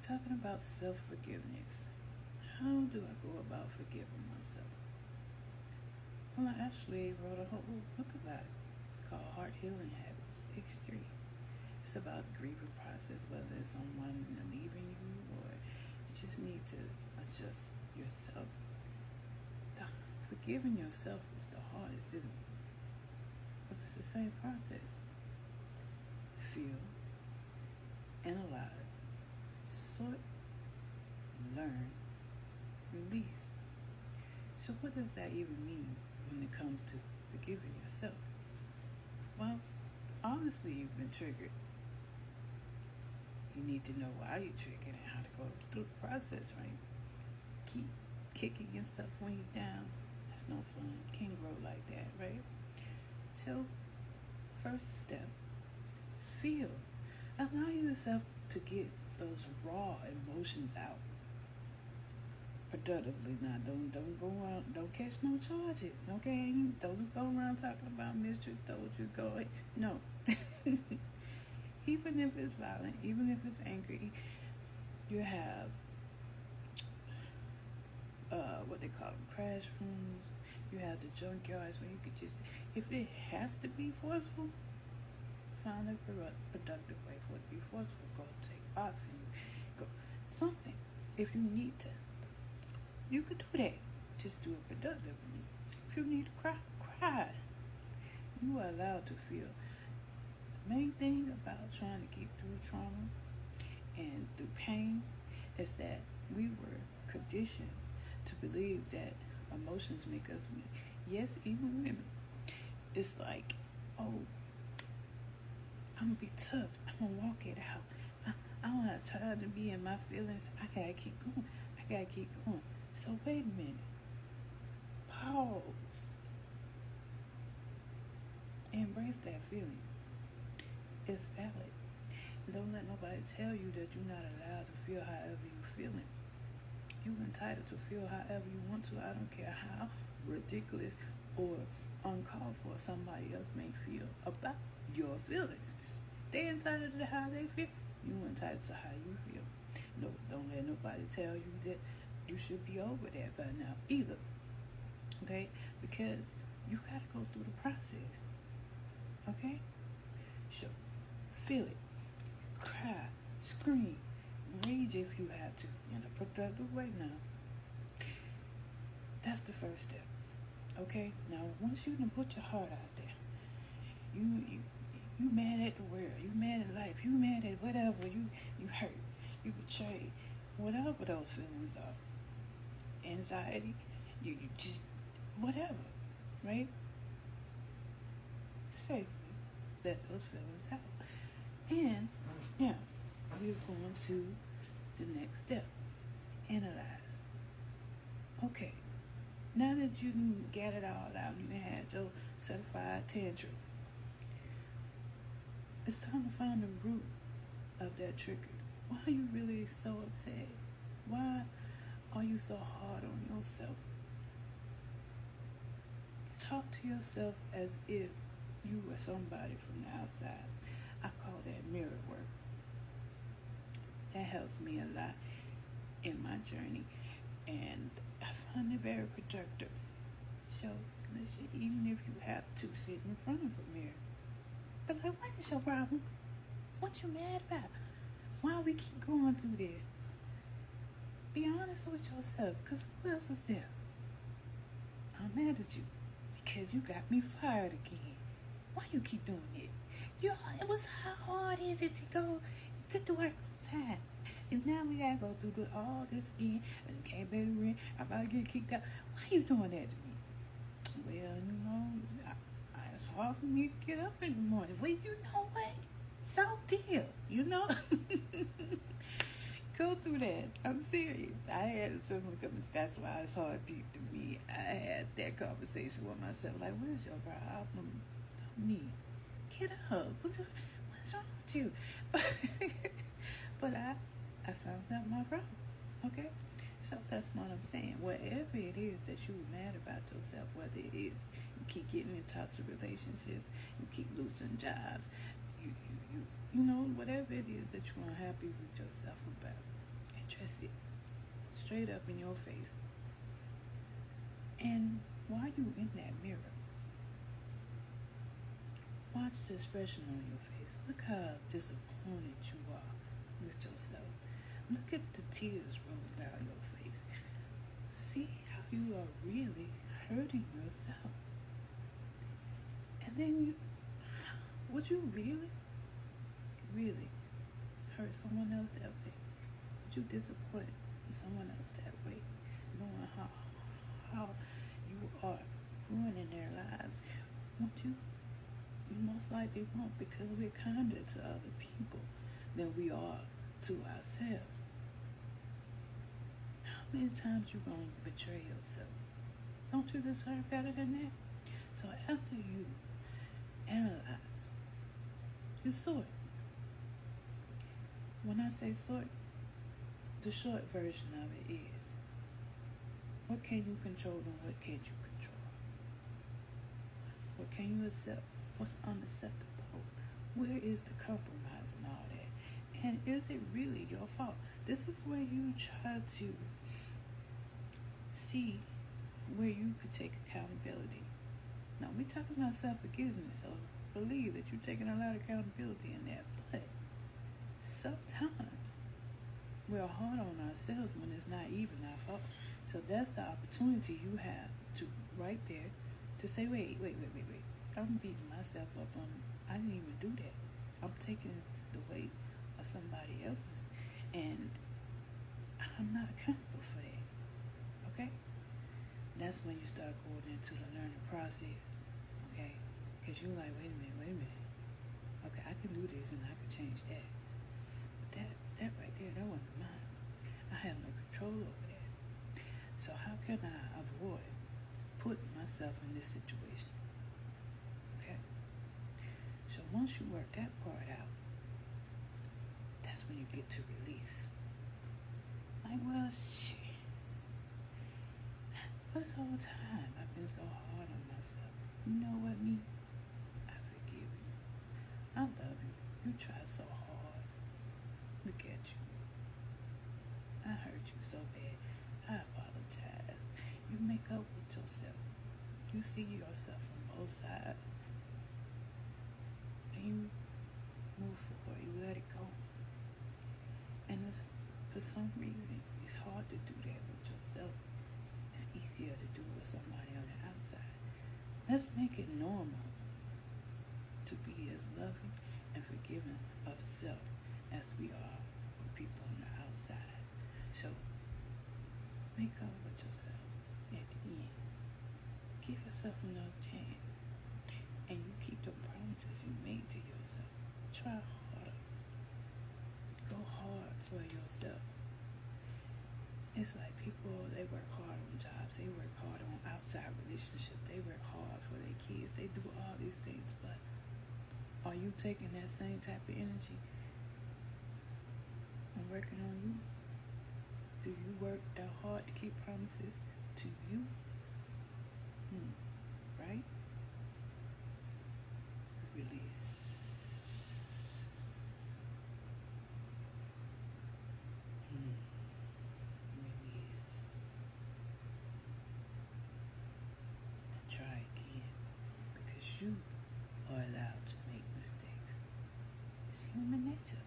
talking about self-forgiveness. How do I go about forgiving myself? Well, I actually wrote a whole book about it. It's called Heart Healing Habits, X3. It's about the grieving process, whether it's someone leaving you or you just need to adjust yourself. Forgiving yourself is the hardest, isn't it? But it's the same process. Feel, analyze, sort, learn, release. So, what does that even mean when it comes to forgiving yourself? Well, obviously, you've been triggered. You need to know why you're triggered and how to go through the process, right? Keep kicking yourself when you're down. That's no fun. Can't grow like that, right? So, first step, feel. Allow yourself to get those raw emotions out productively. Now, don't go out, don't catch no charges, okay? Don't go around talking about mistress told you go. No. Even if it's violent, even if it's angry, you have what they call them, crash rooms. You have the junkyards where you could just, if it has to be forceful, find a productive way for it to be forceful. Go take boxing, go something. If you need to, you could do that. Just do it productively. If you need to cry, cry. You are allowed to feel. The main thing about trying to get through trauma and through pain is that we were conditioned to believe that emotions make us weak. Yes, even women. It's like, oh, I'm gonna be tough. I'm gonna walk it out. I don't have time to be in my feelings. I gotta keep going. So wait a minute. Pause. Embrace that feeling. It's valid. Don't let nobody tell you that you're not allowed to feel however you're feeling. You're entitled to feel however you want to. I don't care how ridiculous or uncalled for somebody else may feel about your feelings. They're entitled to how they feel. You're entitled to how you feel. No, don't let nobody tell you that you should be over that by now either. Okay? Because you gotta go through the process. Okay? So feel it. Cry. Scream. Rage if you have to. In a productive way now. That's the first step. Okay? Now once you done put your heart out there, you mad at the world, you mad at life, you mad at whatever, you hurt, you betrayed, whatever those feelings are. Anxiety, you just whatever, right? Safely let those feelings out. And now we're going to the next step. Analyze. Okay, now that you got it all out, you had your certified tantrum, it's time to find the root of that trigger. Why are you really so upset? Why are you so hard on yourself? Talk to yourself as if you were somebody from the outside. I call that mirror work. That helps me a lot in my journey, and I find it very productive. So, listen, even if you have to sit in front of a mirror, but like, what is your problem? What you mad about? Why we keep going through this? Be honest with yourself, because who else is there? I'm mad at you because you got me fired again. Why you keep doing it? It was how hard is it to go? You could do it all time. And now we gotta go through all this again, and you can't pay the rent. I'm about to get kicked out. Why you doing that to me? Well, it's hard for me to get up in the morning. Well, you know what? So deal, Go through that. I'm serious. I had someone come. That's why it's hard deep to me. I had that conversation with myself. Like, what is your problem? Me. Get up. What's wrong with you? But I found out my problem. Okay? So that's what I'm saying. Whatever it is that you're mad about yourself, whether it is you keep getting in toxic relationships, you keep losing jobs, you whatever it is that you're unhappy with yourself about, Address it straight up in your face. And while you in that mirror, watch the expression on your face. Look how disappointed you are with yourself. Look at the tears rolling down your face. See how you are really hurting yourself. And then would you really hurt someone else that way? Would you disappoint someone else that way, knowing how you are ruining their lives? Won't you? You most likely won't, because we're kinder to other people than we are to ourselves. How many times you gonna betray yourself? Don't you deserve better than that? So after you analyze, you sort. When I say sort, the short version of it is, what can you control and what can't you control? What can you accept? What's unacceptable? Where is the compromise and all that? And is it really your fault? This is where you try to see where you could take accountability. Now, we're talking about self-forgiveness, so believe that you're taking a lot of accountability in that. But sometimes we're hard on ourselves when it's not even our fault. So that's the opportunity you have to, right there, to say, wait. I'm beating myself up on, I didn't even do that. I'm taking the weight of somebody else's, and I'm not accountable for that. Okay? That's when you start going into the learning process. Okay? Because you're like, wait a minute. Okay, I can do this and I can change that. But that right there, that wasn't mine. I have no control over that. So how can I avoid putting myself in this situation? Okay? So once you work that part out, that's when you get to release. Like, well, shit. This whole time I've been so hard on myself. You know what, me? I forgive you. I love you. You try so hard. Look at you. I hurt you so bad. I apologize. You make up with yourself. You see yourself from both sides. And you move forward. You let it go. And for some reason, it's hard to do that with yourself. It's easier to do with somebody on the outside. Let's make it normal to be as loving and forgiving of self as we are with people on the outside. So, make up with yourself at the end. Give yourself another chance. And you keep the promises you made to yourself. Try harder. Go hard for yourself. It's like people, they work hard on jobs. They work hard on outside relationships. They work hard for their kids. They do all these things. But are you taking that same type of energy and working on you? Do you work that hard to keep promises to you? Right? Release. Release. And try again. Because you are allowed to make mistakes. It's human nature.